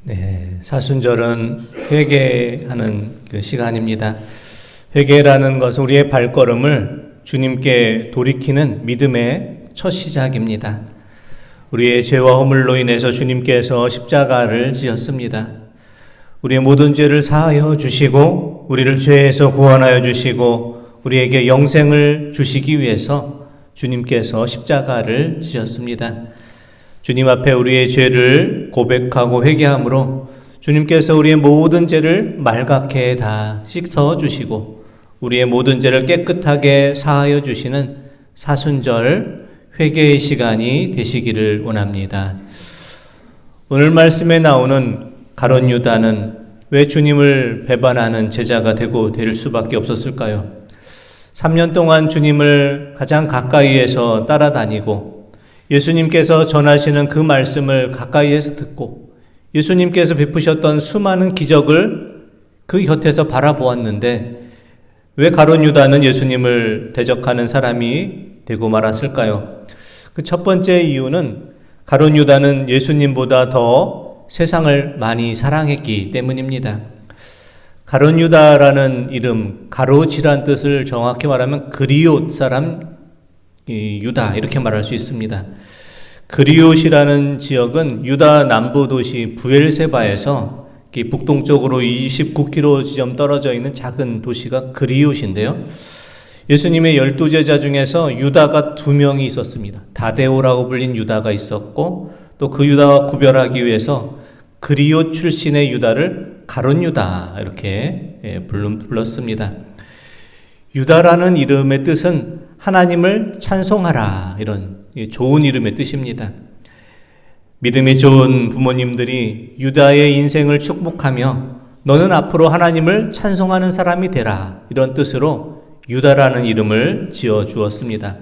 네, 사순절은 회개하는 그 시간입니다. 회개라는 것은 우리의 발걸음을 주님께 돌이키는 믿음의 첫 시작입니다. 우리의 죄와 허물로 인해서 주님께서 십자가를 지었습니다. 우리의 모든 죄를 사하여 주시고 우리를 죄에서 구원하여 주시고 우리에게 영생을 주시기 위해서 주님께서 십자가를 지셨습니다. 주님 앞에 우리의 죄를 고백하고 회개함으로 주님께서 우리의 모든 죄를 말갛게 다 씻어주시고 우리의 모든 죄를 깨끗하게 사하여 주시는 사순절 회개의 시간이 되시기를 원합니다. 오늘 말씀에 나오는 가룟 유다는 왜 주님을 배반하는 제자가 되고 될 수밖에 없었을까요? 3년 동안 주님을 가장 가까이에서 따라다니고 예수님께서 전하시는 그 말씀을 가까이에서 듣고 예수님께서 베푸셨던 수많은 기적을 그 곁에서 바라보았는데 왜 가룟 유다는 예수님을 대적하는 사람이 되고 말았을까요? 그 첫 번째 이유는 가룟 유다는 예수님보다 더 세상을 많이 사랑했기 때문입니다. 가룟 유다라는 이름, 가로지란 뜻을 정확히 말하면 그리옷 사람 유다 이렇게 말할 수 있습니다. 그리옷이라는 지역은 유다 남부 도시 부엘세바에서 북동쪽으로 29km 지점 떨어져 있는 작은 도시가 그리옷인데요. 예수님의 12제자 중에서 유다가 2명이 있었습니다. 다데오라고 불린 유다가 있었고 또 그 유다와 구별하기 위해서 그리옷 출신의 유다를 가룟 유다 이렇게 불렀습니다. 유다라는 이름의 뜻은 하나님을 찬송하라 이런 좋은 이름의 뜻입니다. 믿음이 좋은 부모님들이 유다의 인생을 축복하며 너는 앞으로 하나님을 찬송하는 사람이 되라 이런 뜻으로 유다라는 이름을 지어 주었습니다.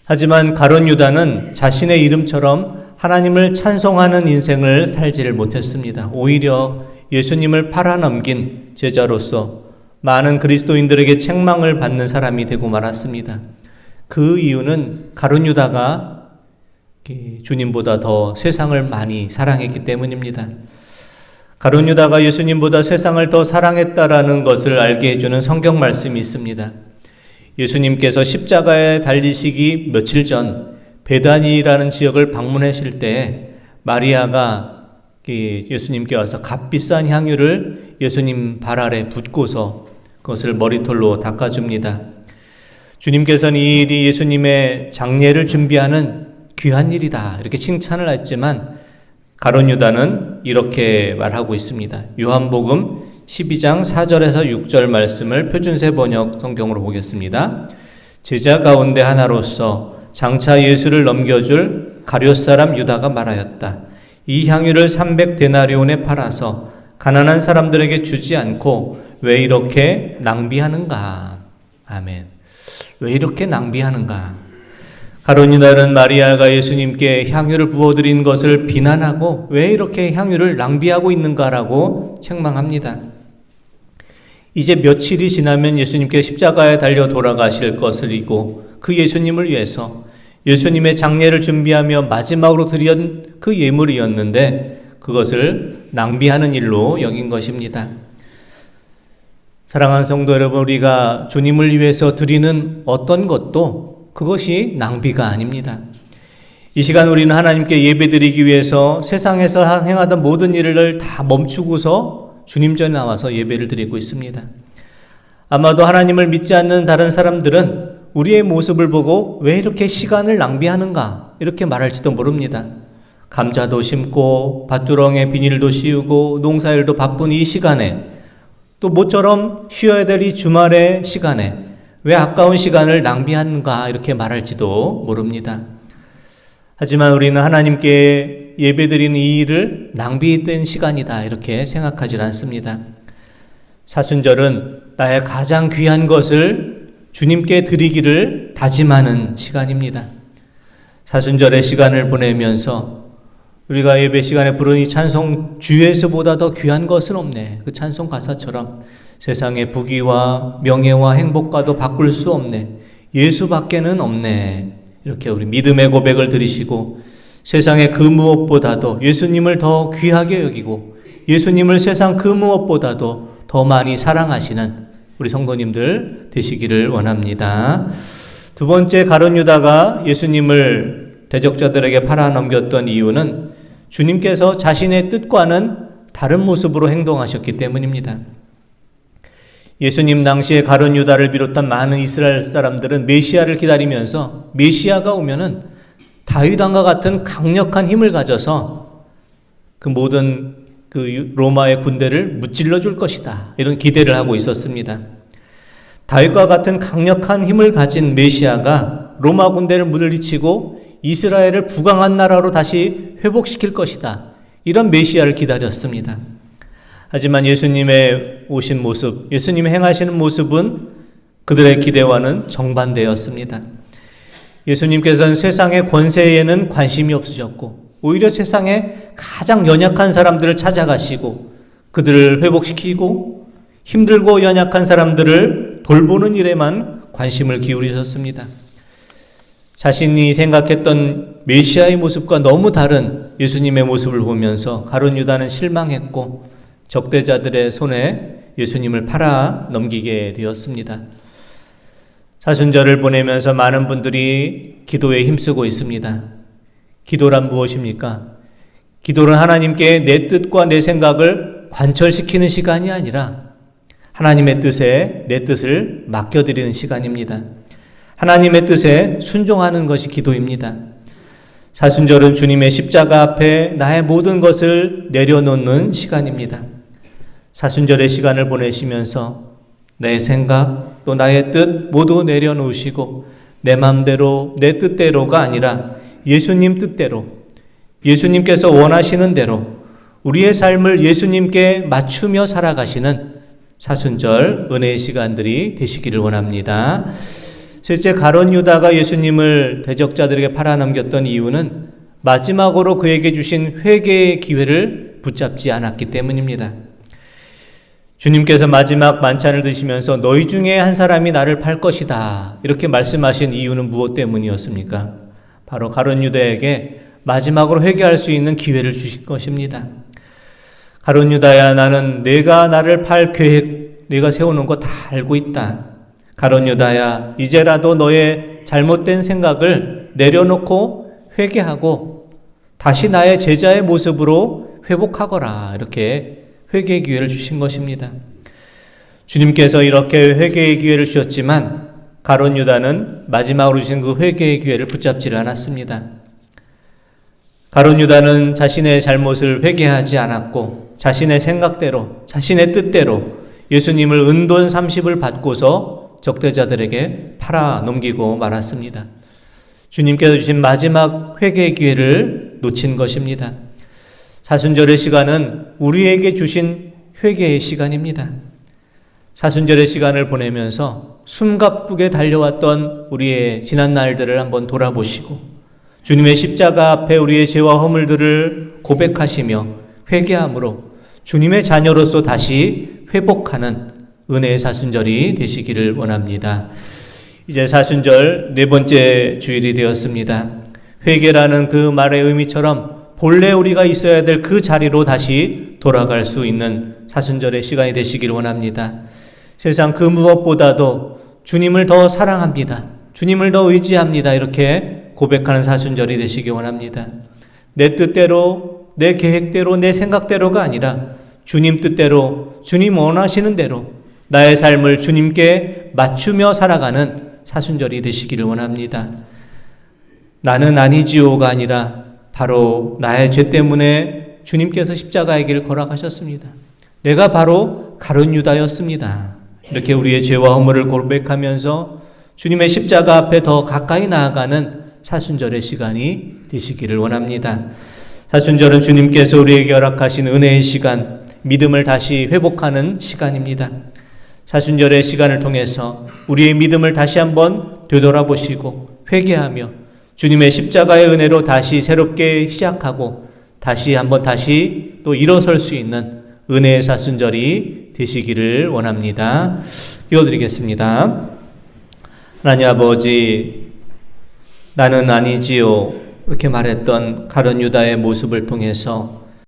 하지만 가룟 유다는 자신의 이름처럼 하나님을 찬송하는 인생을 살지를 못했습니다. 오히려 예수님을 팔아넘긴 제자로서 많은 그리스도인들에게 책망을 받는 사람이 되고 말았습니다. 그 이유는 가룟 유다가 주님보다 더 세상을 많이 사랑했기 때문입니다. 가룟 유다가 예수님보다 세상을 더 사랑했다라는 것을 알게 해주는 성경 말씀이 있습니다. 예수님께서 십자가에 달리시기 며칠 전 베다니라는 지역을 방문하실 때 마리아가 예수님께 와서 값비싼 향유를 예수님 발 아래 붓고서 그것을 머리털로 닦아줍니다. 주님께서는 이 일이 예수님의 장례를 준비하는 귀한 일이다 이렇게 칭찬을 했지만 가룟 유다는 이렇게 말하고 있습니다. 요한복음 12장 4절에서 6절 말씀을 표준세 번역 성경으로 보겠습니다. 제자 가운데 하나로서 장차 예수를 넘겨줄 가룟 사람 유다가 말하였다. 이 향유를 300데나리온에 팔아서 가난한 사람들에게 주지 않고 왜 이렇게 낭비하는가? 아멘. 왜 이렇게 낭비하는가? 가룟 유다는 마리아가 예수님께 향유를 부어드린 것을 비난하고 왜 이렇게 향유를 낭비하고 있는가라고 책망합니다. 이제 며칠이 지나면 예수님께 십자가에 달려 돌아가실 것이고 그 예수님을 위해서 예수님의 장례를 준비하며 마지막으로 드린 그 예물이었는데 그것을 낭비하는 일로 여긴 것입니다. 사랑하는 성도 여러분, 우리가 주님을 위해서 드리는 어떤 것도 그것이 낭비가 아닙니다. 이 시간 우리는 하나님께 예배드리기 위해서 세상에서 행하던 모든 일을 다 멈추고서 주님 전에 나와서 예배를 드리고 있습니다. 아마도 하나님을 믿지 않는 다른 사람들은 우리의 모습을 보고 왜 이렇게 시간을 낭비하는가 이렇게 말할지도 모릅니다. 감자도 심고 밭두렁에 비닐도 씌우고 농사일도 바쁜 이 시간에 또 모처럼 쉬어야 될 이 주말의 시간에 왜 아까운 시간을 낭비하는가 이렇게 말할지도 모릅니다. 하지만 우리는 하나님께 예배드리는 이 일을 낭비된 시간이다 이렇게 생각하지 않습니다. 사순절은 나의 가장 귀한 것을 주님께 드리기를 다짐하는 시간입니다. 사순절의 시간을 보내면서 우리가 예배 시간에 부르는 이 찬송 주에서보다 더 귀한 것은 없네. 그 찬송 가사처럼 세상의 부귀와 명예와 행복과도 바꿀 수 없네. 예수밖에는 없네. 이렇게 우리 믿음의 고백을 드리시고 세상의 그 무엇보다도 예수님을 더 귀하게 여기고 예수님을 세상 그 무엇보다도 더 많이 사랑하시는 우리 성도님들 되시기를 원합니다. 두 번째, 가룟 유다가 예수님을 대적자들에게 팔아넘겼던 이유는 주님께서 자신의 뜻과는 다른 모습으로 행동하셨기 때문입니다. 예수님 당시에 가룟 유다를 비롯한 많은 이스라엘 사람들은 메시아를 기다리면서 메시아가 오면은 다윗 왕과 같은 강력한 힘을 가져서 그 모든 그 로마의 군대를 무찔러 줄 것이다, 이런 기대를 하고 있었습니다. 다윗과 같은 강력한 힘을 가진 메시아가 로마 군대를 물리치고 이스라엘을 부강한 나라로 다시 회복시킬 것이다, 이런 메시아를 기다렸습니다. 하지만 예수님의 오신 모습, 예수님이 행하시는 모습은 그들의 기대와는 정반대였습니다. 예수님께서는 세상의 권세에는 관심이 없으셨고 오히려 세상에 가장 연약한 사람들을 찾아가시고 그들을 회복시키고 힘들고 연약한 사람들을 돌보는 일에만 관심을 기울이셨습니다. 자신이 생각했던 메시아의 모습과 너무 다른 예수님의 모습을 보면서 가룟 유다는 실망했고 적대자들의 손에 예수님을 팔아 넘기게 되었습니다. 사순절을 보내면서 많은 분들이 기도에 힘쓰고 있습니다. 기도란 무엇입니까? 기도는 하나님께 내 뜻과 내 생각을 관철시키는 시간이 아니라 하나님의 뜻에 내 뜻을 맡겨드리는 시간입니다. 하나님의 뜻에 순종하는 것이 기도입니다. 사순절은 주님의 십자가 앞에 나의 모든 것을 내려놓는 시간입니다. 사순절의 시간을 보내시면서 내 생각 또 나의 뜻 모두 내려놓으시고 내 마음대로 내 뜻대로가 아니라 예수님 뜻대로, 예수님께서 원하시는 대로 우리의 삶을 예수님께 맞추며 살아가시는 사순절 은혜의 시간들이 되시기를 원합니다. 실제 가룟 유다가 예수님을 대적자들에게 팔아넘겼던 이유는 마지막으로 그에게 주신 회개의 기회를 붙잡지 않았기 때문입니다. 주님께서 마지막 만찬을 드시면서 너희 중에 한 사람이 나를 팔 것이다, 이렇게 말씀하신 이유는 무엇 때문이었습니까? 바로 가룟 유다에게 마지막으로 회개할 수 있는 기회를 주실 것입니다. 가룟 유다야, 나는 내가 나를 팔 계획 내가 세우는 거 다 알고 있다. 가룟 유다야, 이제라도 너의 잘못된 생각을 내려놓고 회개하고 다시 나의 제자의 모습으로 회복하거라, 이렇게 회개의 기회를 주신 것입니다. 주님께서 이렇게 회개의 기회를 주셨지만 가룟 유다는 마지막으로 주신 그 회개의 기회를 붙잡지를 않았습니다. 가룟 유다는 자신의 잘못을 회개하지 않았고 자신의 생각대로, 자신의 뜻대로 예수님을 은돈 30을 받고서 적대자들에게 팔아 넘기고 말았습니다. 주님께서 주신 마지막 회개의 기회를 놓친 것입니다. 사순절의 시간은 우리에게 주신 회개의 시간입니다. 사순절의 시간을 보내면서 숨가쁘게 달려왔던 우리의 지난 날들을 한번 돌아보시고 주님의 십자가 앞에 우리의 죄와 허물들을 고백하시며 회개함으로 주님의 자녀로서 다시 회복하는 은혜의 사순절이 되시기를 원합니다. 이제 사순절 네 번째 주일이 되었습니다. 회개라는 그 말의 의미처럼 본래 우리가 있어야 될 그 자리로 다시 돌아갈 수 있는 사순절의 시간이 되시기를 원합니다. 세상 그 무엇보다도 주님을 더 사랑합니다. 주님을 더 의지합니다. 이렇게 고백하는 사순절이 되시기 원합니다. 내 뜻대로, 내 계획대로, 내 생각대로가 아니라 주님 뜻대로, 주님 원하시는 대로 나의 삶을 주님께 맞추며 살아가는 사순절이 되시기를 원합니다. 나는 아니지요가 아니라 바로 나의 죄 때문에 주님께서 십자가의 길을 걸어가셨습니다. 내가 바로 가룟 유다였습니다. 이렇게 우리의 죄와 허물을 고백하면서 주님의 십자가 앞에 더 가까이 나아가는 사순절의 시간이 되시기를 원합니다. 사순절은 주님께서 우리에게 허락하신 은혜의 시간, 믿음을 다시 회복하는 시간입니다. 사순절의 시간을 통해서 우리의 믿음을 다시 한번 되돌아보시고 회개하며 주님의 십자가의 은혜로 다시 새롭게 시작하고 다시 또 일어설 수 있는 은혜의 사순절이 되시기를 원합니다. 기도드리겠습니다. 하나님 아버지, 나는 아니지요 그렇게 말했던 가룟 유다의 모습을 통해서